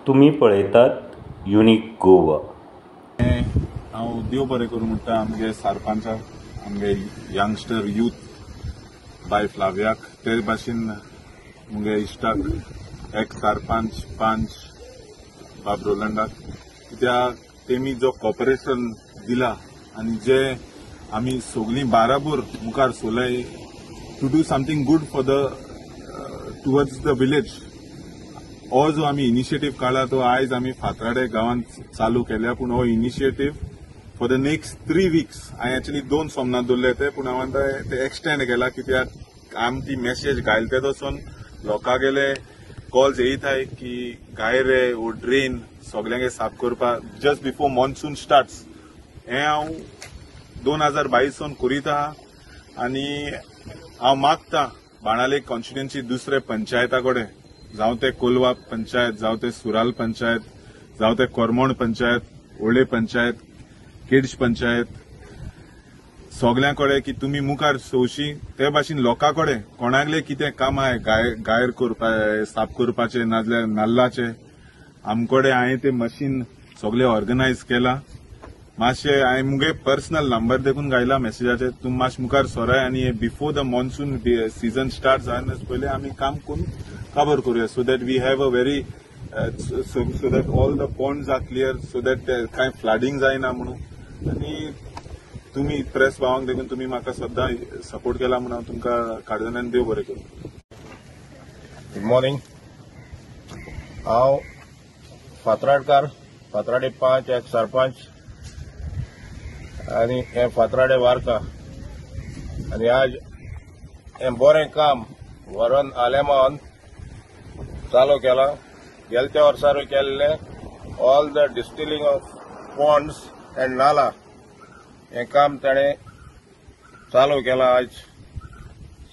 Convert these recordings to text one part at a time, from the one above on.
तुम्ही पळयतात युनिक गोवा। हांव देव बरें करूं म्हणटा आमगे सरपंच आमगे यंगस्टर यूथ बाय फ्लावियाक ते भाशेन मुगे इश्टाक एक सरपंच पंच बाब रोलंडाक कित्याक तेमी जो कॉपरेशन दिला आनी जे आमी सगळीं बाराबोर मुखार सोलाय to do something good for the towards the village. हो जो आमी इनिशिएटीव काढला तो आयज आमी फातराडे गांवांत चालू केल्या, पूण हो initiative for the next 3 weeks हांवें एक्चुअली 2 सोमनाथ दवरले ते, पूण हांवें ते एक्सटेंड केला कित्याक आमी ती मेसेज घालते दसून लोकां गेले कॉल्स येयताय की गायरे वो ड्रेन सगळ्यांगे साफ करपाक जस्ट बिफोर मॉन्सून स्टार्ट्स। हें हांव 2022 सावन करीत आहा आनी हांव मागता बाणाले कॉन्स्टिट्युएन्सी दुसरे पंचायता कडेन, जावं ते कोलवा पंचायत, जावं ते सुराल पंचायत, जावं ते कोरमोण पंचायत, ओळे पंचायत, केड्स पंचायत, सगळ्यांकडे की तुम्ही मुखार सोवशी ते भाशेन लोकांकडे कोणागले कितें काम आहे गायर साफ करपाचे नाजाल्यार नाल्लाचे आमकडे हांवें ते मशीन सगळे ऑर्गनायज केला। मातशें हांवें मुगे पर्सनल नंबर देखून घायला मेसेजाचेर, तुमी मातशें मुखार सोराय आनी before the monsoon season start जायना पयलीं आमी काम करून काबर करूया so that we have a very so that all the ponds are clear, so that कांय फ्लडिंग जायना म्हणून। आनी तुम्ही प्रेस भावांक देखून तुम्ही म्हाका सद्दां सपोर्ट केला म्हणून हांव तुमकां काळजांतल्यान देव बरें करूं। Good morning. हांव फातराडकार, फातराडे 5 एक सरपंच आनी हे फातराडे वार्का आनी आज हे बरें काम व्हरून आलेमान चालू केला। गेल्या वर्सार केल्ले all the distilling of ponds end नाला हे काम ताणें चालू केला। आज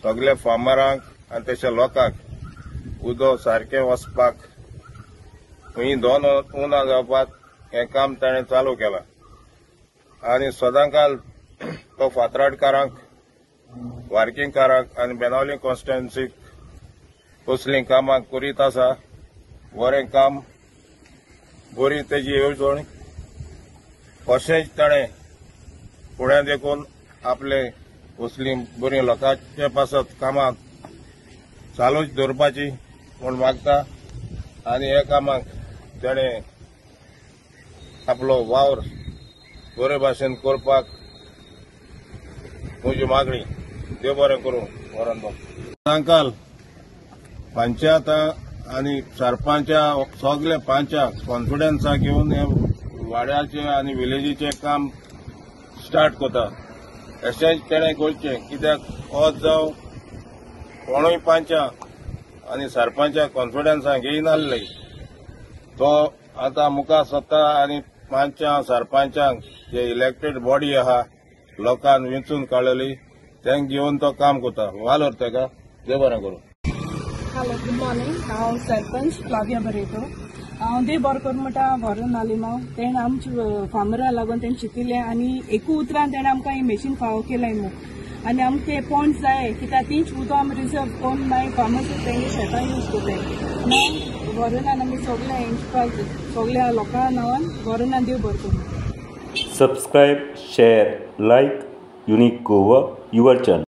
सगळे फार्मरांक आनी तशे लोकांक उदक सारकें वचपाक खंय दोन उना जावपाक हे काम ताणें चालू केला आनी सदांकाल तो फातराडकारांक, वार्किंगकारांक आनी बेनावली कॉन्स्टिट्युएन्सीक कसलीं कामां करीत आसा। बरें काम, बरी तेजी येवजण अशेंच ताणें फुडें देखून आपले कसलीं बरीं लोकांचे पासत कामां चालूच दवरपाची म्हूण मागता आनी हे कामाक ताणें आपलो वावर बरे भाशेन करपाक म्हजी मागणी। देव बरें करूं वरण सांकाल पंचायत आनी सरपंचा सगळे पंचा कॉन्फिडन्सा घेवन हे वाड्याचे आनी विलेजीचे काम स्टार्ट करता। अशेंच तेणें करचें कित्याक हो जावं कोणूय पंचा आनी सरपंचा कॉन्फिडन्सा घेयनासले तो आतां मुखार सरता आनी पंचा सरपंचांक जे इलेक्टेड बॉडी आहा लोकांन वेंचून काडलेली तेंक घेवन तो काम करता। वालोर तेका देव बरें करूं। Hello, good morning. हांव सरपंच फ्लाविया बरेतो। हांव देव बरें करूं म्हणटा व्हरून आलिमांव तेणें आमच्या फार्मरां लागून तेणें चिंतिल्लें आनी एकू उतरान तेणें आमकां हें मशीन फावो केलें न्हू आनी आमकां ते पॉयंट्स जाय कित्याक तींच उदक आमी रिजर्व करून मागीर फार्मर्स तेंगे शेतां यूज करताय। व्हरुनान आमी सगळ्या इंचपाक सगळ्या लोकां नांवान व्हरुनान देव बरें करूं। Subscribe, share, like unique Goa your channel.